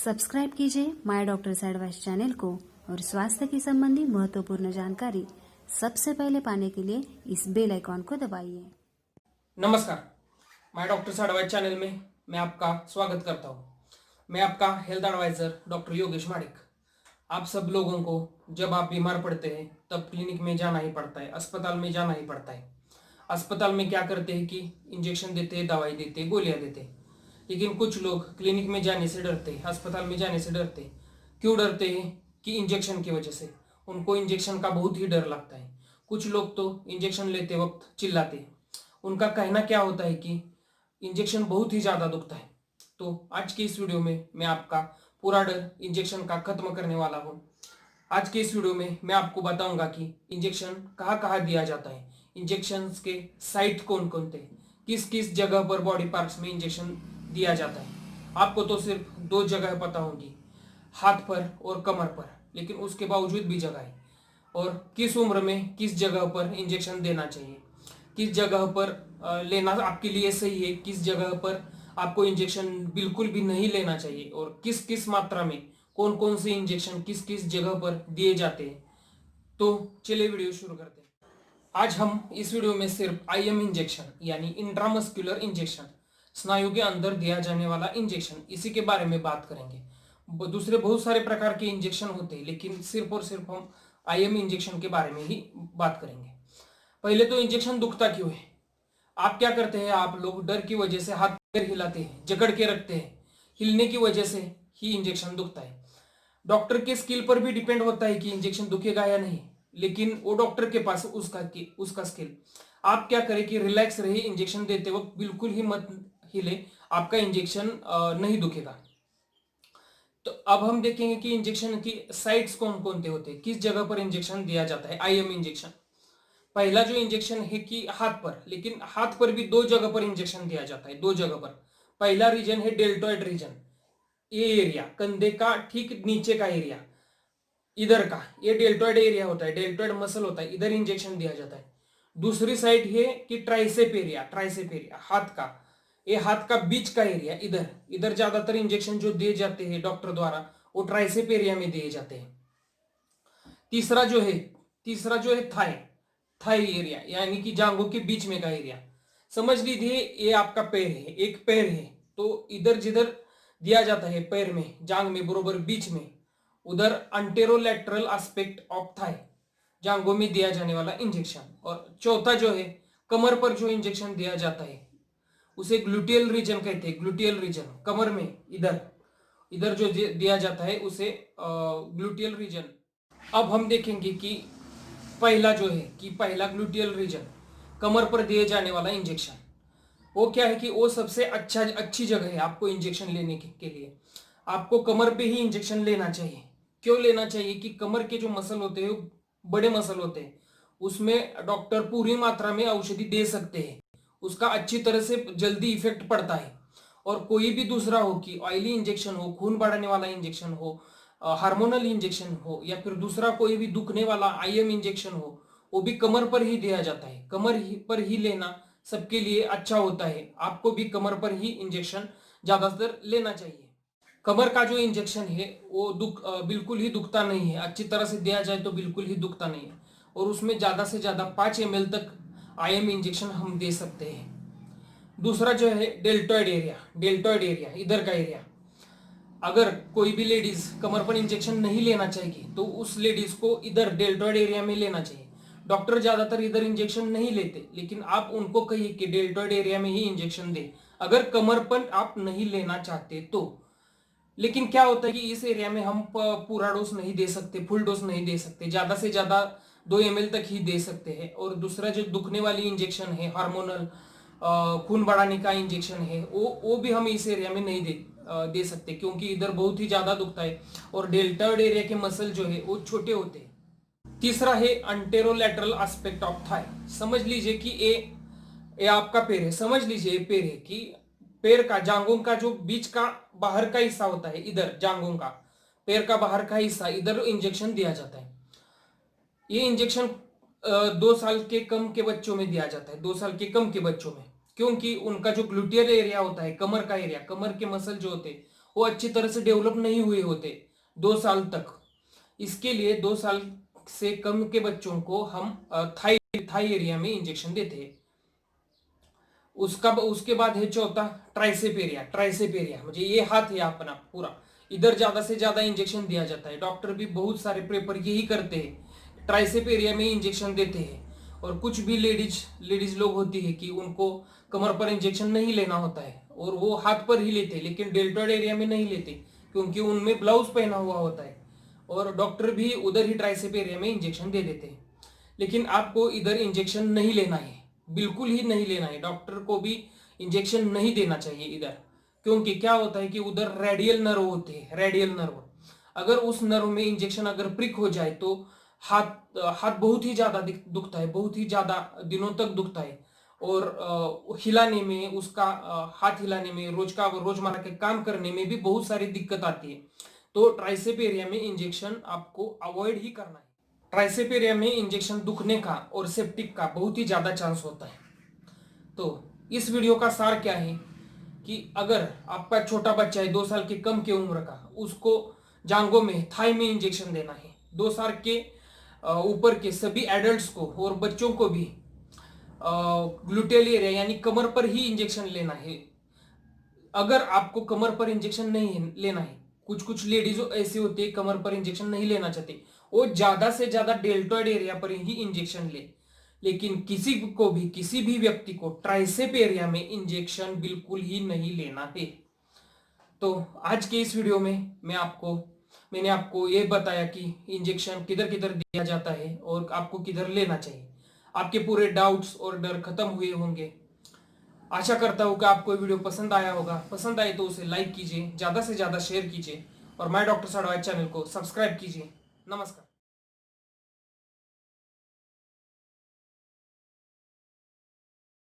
Subscribe कीजिए my doctors advice channel को और स्वास्थ्य की संबंधी महत्वपूर्ण जानकारी सबसे पहले पाने के लिए इस बेल आइकॉन को दबाइए। नमस्कार, माय डॉक्टर्स एडवाइस चैनल में मैं आपका स्वागत करता हूं। मैं आपका health adviser doctor Yogesh Madik. आप सब लोगों को जब आप बीमार पड़ते हैं तब क्लिनिक में जाना ही पड़ता है, अस्पताल में जाना ही पड़ता है। अस्पताल में क्या करते हैं कि इंजेक्शन देते हैं, दवाई देते हैं, गोलियां देते हैं। लेकिन कुछ लोग क्लिनिक में जाने से डरते हैं, अस्पताल में जाने से डरते हैं। क्यों डरते हैं? कि इंजेक्शन की वजह से उनको इंजेक्शन का बहुत ही डर लगता है। कुछ लोग तो इंजेक्शन लेते वक्त चिल्लाते हैं। उनका कहना क्या होता है कि इंजेक्शन बहुत ही ज़्यादा दुखता है। तो आज की इस वीडियो में मैं आपका पूरा डर इंजेक्शन का खत्म करने वाला हूँ। आज के इस वीडियो में मैं आपको बताऊंगा कि इंजेक्शन कहाँ कहाँ दिया जाता है, इंजेक्शन के साइट कौन कौन थे, किस किस जगह पर बॉडी पार्ट्स में इंजेक्शन दिया जाता है। आपको तो सिर्फ दो जगह पता होंगी, हाथ पर और कमर पर, लेकिन उसके बावजूद भी जगह है। और किस उम्र में किस जगह पर इंजेक्शन देना चाहिए, किस जगह पर लेना आपके लिए सही है, किस जगह पर आपको इंजेक्शन बिल्कुल भी नहीं लेना चाहिए, और किस किस मात्रा में कौन कौन से इंजेक्शन किस किस जगह पर दिए जाते हैं। तो चलिए वीडियो शुरू करते हैं। आज हम इस वीडियो में सिर्फ आईएम इंजेक्शन यानी इंट्रामस्कुलर इंजेक्शन, स्नायु के अंदर दिया जाने वाला इंजेक्शन, इसी के बारे में बात करेंगे। दूसरे बहुत सारे प्रकार के इंजेक्शन होते हैं, लेकिन सिर्फ और सिर्फ हम आईएम इंजेक्शन के बारे में ही बात करेंगे। पहले तो इंजेक्शन दुखता क्यों है? आप क्या करते हैं? आप लोग डर की वजह से हाथ पैर हिलाते हैं, जकड़ के रखते हैं। हिलने की वजह से ही इंजेक्शन दुखता है। डॉक्टर के स्किल पर भी डिपेंड होता है कि इंजेक्शन दुखेगा या नहीं, लेकिन वो डॉक्टर के पास उसका स्किल। आप क्या करें कि रिलैक्स रहिए, इंजेक्शन देते वक्त बिल्कुल ही मत हिले, आपका इंजेक्शन नहीं दुखेगा। तो अब हम देखेंगे कि इंजेक्शन की साइट्स कौन कौन से होते हैं, किस जगह पर इंजेक्शन दिया जाता है। आईएम इंजेक्शन, पहला जो इंजेक्शन है कि हाथ पर, लेकिन हाथ पर भी दो जगह पर इंजेक्शन दिया जाता है, दो जगह पर। पहला रीजन है डेल्टॉइड रीजन, ये एरिया कंधे का ठीक नीचे का एरिया, इधर का ये डेल्टॉइड एरिया होता है, डेल्टॉइड मसल होता है, इधर इंजेक्शन दिया जाता है। दूसरी साइड है कि ट्राइसेप एरिया, ट्राइसेप एरिया हाथ का, ये हाथ का बीच का एरिया, इधर इधर ज्यादातर इंजेक्शन जो दिए जाते हैं डॉक्टर द्वारा वो ट्राइसेप एरिया में दिए जाते हैं। तीसरा जो है थाई, थाई एरिया यानी कि जांघों के बीच में का एरिया। समझ लीजिए ये आपका पैर है, एक पैर है, तो इधर जिधर दिया जाता है पैर में, जांघ में बरोबर बीच में, उधर अंटेरोलैटरल एस्पेक्ट ऑफ थाई, जांघों में दिया जाने वाला इंजेक्शन। और चौथा जो है कमर पर जो इंजेक्शन दिया जाता है उसे ग्लूटियल रीजन कहते हैं। ग्लूटियल रीजन कमर में इधर इधर जो दिया जाता है उसे ग्लूटियल रीजन। अब हम देखेंगे कि पहला ग्लूटियल रीजन, कमर पर दिए जाने वाला इंजेक्शन, वो क्या है कि वो सबसे अच्छी जगह है आपको इंजेक्शन लेने के लिए। आपको कमर पे ही इंजेक्शन लेना चाहिए। क्यों लेना चाहिए? कि कमर के जो मसल होते हैं वो बड़े मसल होते हैं, उसमें डॉक्टर पूरी मात्रा में औषधि दे सकते हैं, उसका अच्छी तरह से जल्दी इफेक्ट पड़ता है। और कोई भी दूसरा हो कि ऑयली इंजेक्शन हो, खून बढ़ाने वाला इंजेक्शन हो, हार्मोनल इंजेक्शन हो, या फिर दूसरा कोई भी दुखने वाला आईएम इंजेक्शन हो, वो भी कमर पर ही दिया जाता है। पर ही लेना सबके लिए अच्छा होता है। आपको भी कमर पर ही इंजेक्शन ज्यादातर लेना चाहिए। कमर का जो इंजेक्शन है वो बिल्कुल ही दुखता नहीं है, अच्छी तरह से दिया जाए तो बिल्कुल ही दुखता नहीं है। और उसमें ज्यादा से ज्यादा 5 ml तक आईएम इंजेक्शन हम दे सकते हैं। दूसरा जो है डेल्टॉइड एरिया, डेल्टॉइड एरिया इधर का एरिया, अगर कोई भी लेडीज कमर पर इंजेक्शन नहीं लेना चाहेगी तो उस लेडीज को इधर डेल्टॉइड एरिया में लेना चाहिए। डॉक्टर ज्यादातर इधर इंजेक्शन नहीं लेते, लेकिन आप उनको कहिए कि डेल्टॉइड एरिया में ही इंजेक्शन दे, अगर कमर पर आप नहीं लेना चाहते तो। लेकिन क्या होता है कि इस एरिया में हम पूरा डोज नहीं दे सकते, फुल डोज नहीं दे सकते, ज्यादा से ज्यादा 2 ml तक ही दे सकते हैं। और दूसरा जो दुखने वाली इंजेक्शन है, हार्मोनल खून बढ़ाने का इंजेक्शन है, वो भी हम इस एरिया में नहीं दे सकते, क्योंकि इधर बहुत ही ज्यादा दुखता है और डेल्टॉइड एरिया के मसल जो है वो छोटे होते हैं। तीसरा है अंटेरोलैटरल एस्पेक्ट ऑफ थाई। समझ लीजिए कि ये आपका पैर है, समझ लीजिए ये पैर है कि पैर का जांघों का जो बीच का बाहर का हिस्सा होता है, इधर जांघों का पैर का बाहर का हिस्सा, इधर इंजेक्शन दिया जाता है। ये इंजेक्शन 2 साल के कम के बच्चों में दिया जाता है, 2 साल के कम के बच्चों में, क्योंकि उनका जो ग्लूटियल एरिया होता है, कमर का एरिया, कमर के मसल जो होते हैं वो अच्छी तरह से डेवलप नहीं हुए होते 2 साल तक। इसके लिए 2 साल से कम के बच्चों को हम थाई थाई एरिया में इंजेक्शन देते हैं। उसके बाद है चौथा ट्राइसेप एरिया। ट्राइसेप एरिया मुझे ये हाथ है अपना पूरा, इधर ज्यादा से ज्यादा इंजेक्शन दिया जाता है। डॉक्टर भी बहुत सारे प्रेफर यही करते हैं, ट्राइसेप एरिया में इंजेक्शन देते हैं। और कुछ भी लेडीज लोग होती है कि उनको कमर पर इंजेक्शन नहीं लेना होता है और वो हाथ पर ही लेते हैं, लेकिन डेल्टॉइड एरिया में नहीं लेते क्योंकि उनमें ब्लाउज पहना हुआ होता है और डॉक्टर भी उधर ही ट्राइसेप एरिया में इंजेक्शन दे देते हैं। लेकिन आपको इधर इंजेक्शन नहीं लेना है, बिल्कुल ही नहीं लेना है। डॉक्टर को भी इंजेक्शन नहीं देना चाहिए इधर, क्योंकि क्या होता है कि उधर रेडियल नर्व होते हैं। रेडियल नर्व, अगर उस नर्व में इंजेक्शन अगर प्रिक हो जाए तो हाथ हाथ बहुत ही ज्यादा दुखता है, बहुत ही ज्यादा दिनों तक दुखता है। और हिलाने में उसका हाथ हिलाने में, रोजमर्रा के काम करने में भी बहुत सारी दिक्कत आती है। तो ट्राइसेप एरिया में इंजेक्शन आपको अवॉइड ही करना है। ट्राइसेप एरिया में इंजेक्शन दुखने का और सेप्टिक का बहुत ही ज्यादा चांस होता है। तो इस वीडियो का सार क्या है कि अगर आपका छोटा बच्चा है 2 साल के कम के उम्र का, उसको जांघों में, थाई में इंजेक्शन देना है। 2 साल के ऊपर के सभी एडल्ट्स को और बच्चों को भी ग्लूटेल एरिया यानी कमर पर ही इंजेक्शन लेना है। अगर आपको कमर पर इंजेक्शन नहीं लेना है, कुछ कुछ लेडीज ऐसी होती है कमर पर इंजेक्शन नहीं लेना चाहती, वो ज्यादा से ज्यादा डेल्टॉइड एरिया पर ही इंजेक्शन ले। लेकिन किसी भी व्यक्ति को ट्राइसेप एरिया में इंजेक्शन बिल्कुल ही नहीं लेना है। तो आज के इस वीडियो में मैंने आपको ये बताया कि इंजेक्शन किधर किधर दिया जाता है और आपको किधर लेना चाहिए। आपके पूरे डाउट्स और डर खत्म हुए होंगे। आशा करता हूँ कि आपको वीडियो पसंद आया होगा। पसंद आए तो उसे लाइक कीजिए, ज्यादा से ज्यादा शेयर कीजिए और माय डॉक्टर साडवाइज चैनल को सब्सक्राइब कीजिए। नमस्कार।